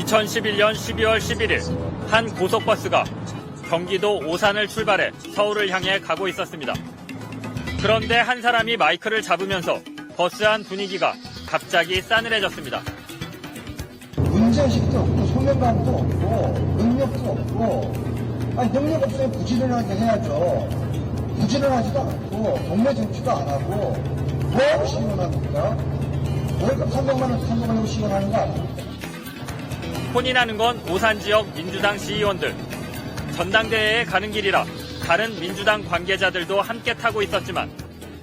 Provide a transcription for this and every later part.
2011년 12월 11일 한 고속버스가 경기도 오산을 출발해 서울을 향해 가고 있었습니다. 그런데 한 사람이 마이크를 잡으면서 버스 안 분위기가 갑자기 싸늘해졌습니다. 문제의식도 없고 소명감도 없고 능력도 없고 능력 없으면 부지런하게 해야죠. 부지런하지도 않고 동네 정치도 안 하고 뭐 시원합니까? 월급 300만 원 300만 원 시원하는 거 아닙니까? 혼이 나는 건 오산 지역 민주당 시의원들. 전당대회에 가는 길이라 다른 민주당 관계자들도 함께 타고 있었지만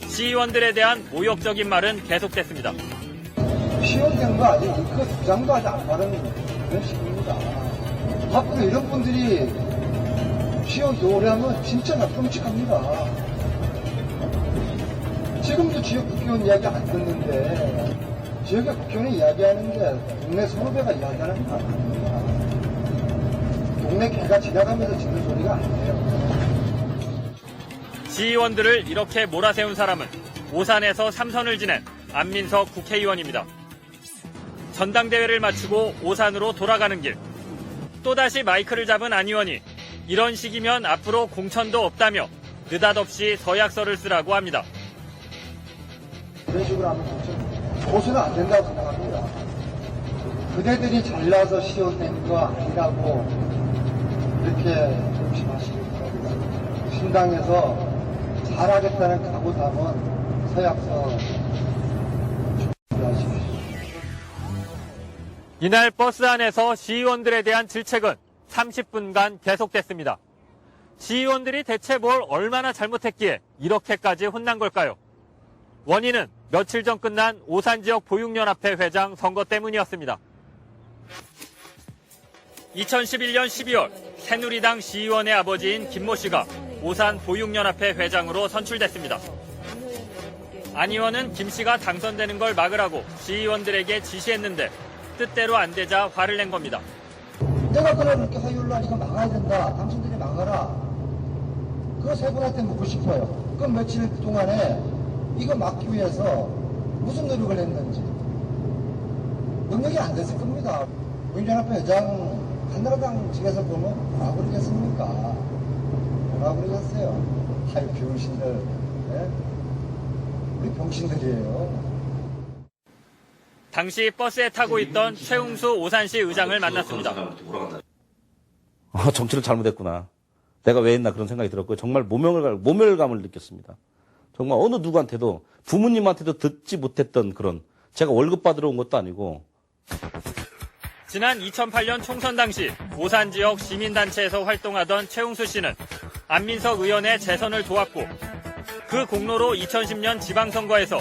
시의원들에 대한 모욕적인 말은 계속됐습니다. 시원된 거 아니고 그 주장도 아직 안 받은 그런 식입니다. 앞으로 이런 분들이 시의원 오래하면 진짜 끔찍합니다. 지금도 지역 국회의원 이야기 안 듣는데 지역의 국회의원이 이야기하는 게 동네 선후배가 이야기하는 거 아닙니다. 동네 개가 지나가면서 짓는 소리가 아니에요. 시의원들을 이렇게 몰아세운 사람은 오산에서 3선을 지낸 안민석 국회의원입니다. 전당대회를 마치고 오산으로 돌아가는 길. 또다시 마이크를 잡은 안 의원이 이런 식이면 앞으로 공천도 없다며 느닷없이 서약서를 쓰라고 합니다. 이런 식으로 하면 고수는 안 된다고 생각합니다. 그대들이 잘나서 시원된 거 아니라고 이렇게 조심하시겠습니다. 신당에서 잘하겠다는 각오 담은 서약서 준비하십시오. 이날 버스 안에서 시의원들에 대한 질책은 30분간 계속됐습니다. 시의원들이 대체 뭘 얼마나 잘못했기에 이렇게까지 혼난 걸까요? 원인은 며칠 전 끝난 오산 지역 보육연합회 회장 선거 때문이었습니다. 2011년 12월 새누리당 시의원의 아버지인 김모 씨가 오산 보육연합회 회장으로 선출됐습니다. 안 의원은 김 씨가 당선되는 걸 막으라고 시의원들에게 지시했는데 뜻대로 안 되자 화를 낸 겁니다. 내가 그렇게 허율로 하니까 막아야 된다. 당신들이 막아라. 그거 세 분한테 묻고 싶어요. 그럼 며칠 동안에 이거 막기 위해서 무슨 노력을 했는지 능력이 안 됐을 겁니다. 보육연합회 회장 한나라당 측에서 보면 뭐라 그러겠습니까? 뭐라 그러겠어요? 아유 병신들. 네? 우리 병신들이에요. 당시 버스에 타고 있던 최웅수 오산시 의장을 만났습니다. 정치를 잘못했구나. 내가 왜 했나 그런 생각이 들었고요. 정말 모멸감을 느꼈습니다. 정말 어느 누구한테도 부모님한테도 듣지 못했던 그런 제가 월급 받으러 온 것도 아니고. 지난 2008년 총선 당시 오산 지역 시민단체에서 활동하던 최웅수 씨는 안민석 의원의 재선을 도왔고 그 공로로 2010년 지방선거에서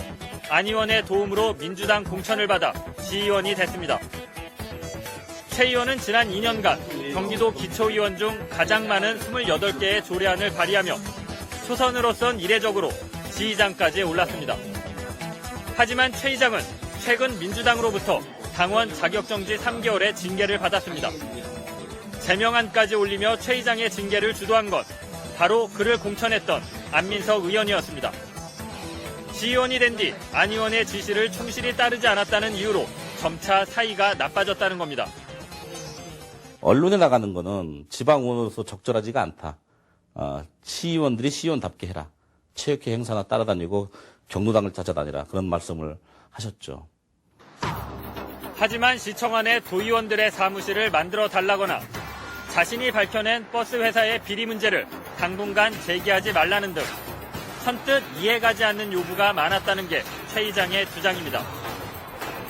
안 의원의 도움으로 민주당 공천을 받아 시의원이 됐습니다. 최 의원은 지난 2년간 경기도 기초의원 중 가장 많은 28개의 조례안을 발의하며 초선으로선 이례적으로 지의장까지 올랐습니다. 하지만 최 의장은 최근 민주당으로부터 당원 자격정지 3개월의 징계를 받았습니다. 제명안까지 올리며 최 의장의 징계를 주도한 것, 바로 그를 공천했던 안민석 의원이었습니다. 시의원이 된 뒤 안 의원의 지시를 충실히 따르지 않았다는 이유로 점차 사이가 나빠졌다는 겁니다. 언론에 나가는 거는 지방의원으로서 적절하지가 않다. 시의원들이 시의원답게 해라. 체육회 행사나 따라다니고 경로당을 찾아다니라. 그런 말씀을 하셨죠. 하지만 시청 안에 도의원들의 사무실을 만들어 달라거나 자신이 밝혀낸 버스 회사의 비리 문제를 당분간 제기하지 말라는 등 선뜻 이해가지 않는 요구가 많았다는 게 최 의장의 주장입니다.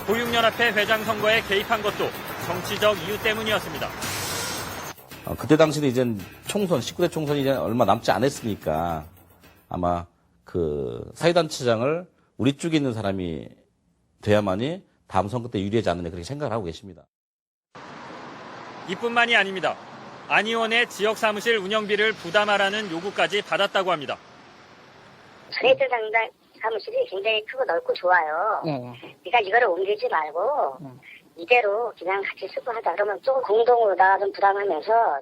보육연합회 회장 선거에 개입한 것도 정치적 이유 때문이었습니다. 그때 당시는 이제 총선, 19대 총선이 이제 얼마 남지 않았으니까 아마 그 사회단체장을 우리 쪽에 있는 사람이 돼야만이 다음 선거 때 유리하지 않느냐 그렇게 생각을 하고 계십니다. 이뿐만이 아닙니다. 안 의원의 지역 사무실 운영비를 부담하라는 요구까지 받았다고 합니다. 저희들 당당 사무실이 굉장히 크고 넓고 좋아요. 그러니까 이거를 옮기지 말고 이대로 그냥 같이 쓰고 하자. 그러면 좀 공동으로 다 좀 부담하면서.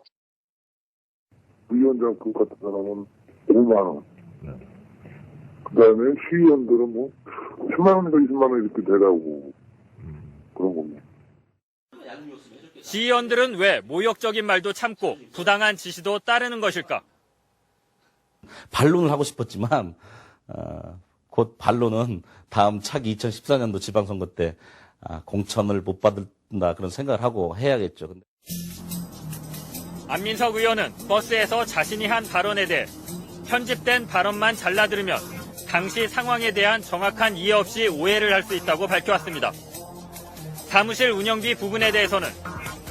위원장 그 같은 사람은 5만 원. 그 다음에 시의원들은 뭐 10만 원인가 20만 원 이렇게 내라고 그런 겁니다. 시의원들은 왜 모욕적인 말도 참고 부당한 지시도 따르는 것일까? 반론을 하고 싶었지만 곧 반론은 다음 차기 2014년도 지방선거 때 공천을 못 받는다 그런 생각을 하고 해야겠죠. 근데 안민석 의원은 버스에서 자신이 한 발언에 대해 편집된 발언만 잘라 들으면 당시 상황에 대한 정확한 이해 없이 오해를 할 수 있다고 밝혀왔습니다. 사무실 운영비 부분에 대해서는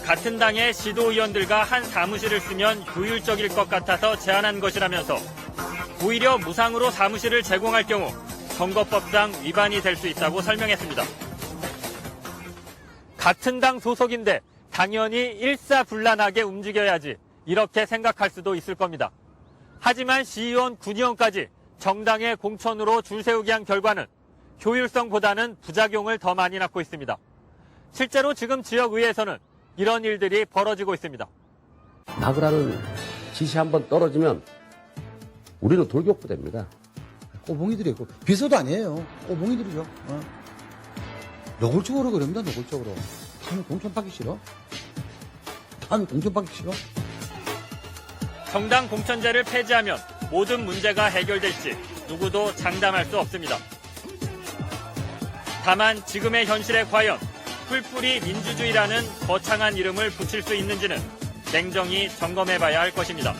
같은 당의 시도의원들과 한 사무실을 쓰면 효율적일 것 같아서 제안한 것이라면서 오히려 무상으로 사무실을 제공할 경우 선거법상 위반이 될 수 있다고 설명했습니다. 같은 당 소속인데 당연히 일사불란하게 움직여야지 이렇게 생각할 수도 있을 겁니다. 하지만 시의원, 군의원까지 정당의 공천으로 줄 세우게 한 결과는 효율성보다는 부작용을 더 많이 낳고 있습니다. 실제로 지금 지역의회에서는 이런 일들이 벌어지고 있습니다. 막으라는 지시 한번 떨어지면 우리는 돌격부대입니다. 꼬봉이들이고 비서도 아니에요. 꼬봉이들이죠. 노골적으로 그럽니다. 노골적으로. 나는 공천 받기 싫어. 나는 공천 받기 싫어. 정당 공천제를 폐지하면 모든 문제가 해결될지 누구도 장담할 수 없습니다. 다만 지금의 현실에 과연 뿔뿔이 민주주의라는 거창한 이름을 붙일 수 있는지는 냉정히 점검해봐야 할 것입니다.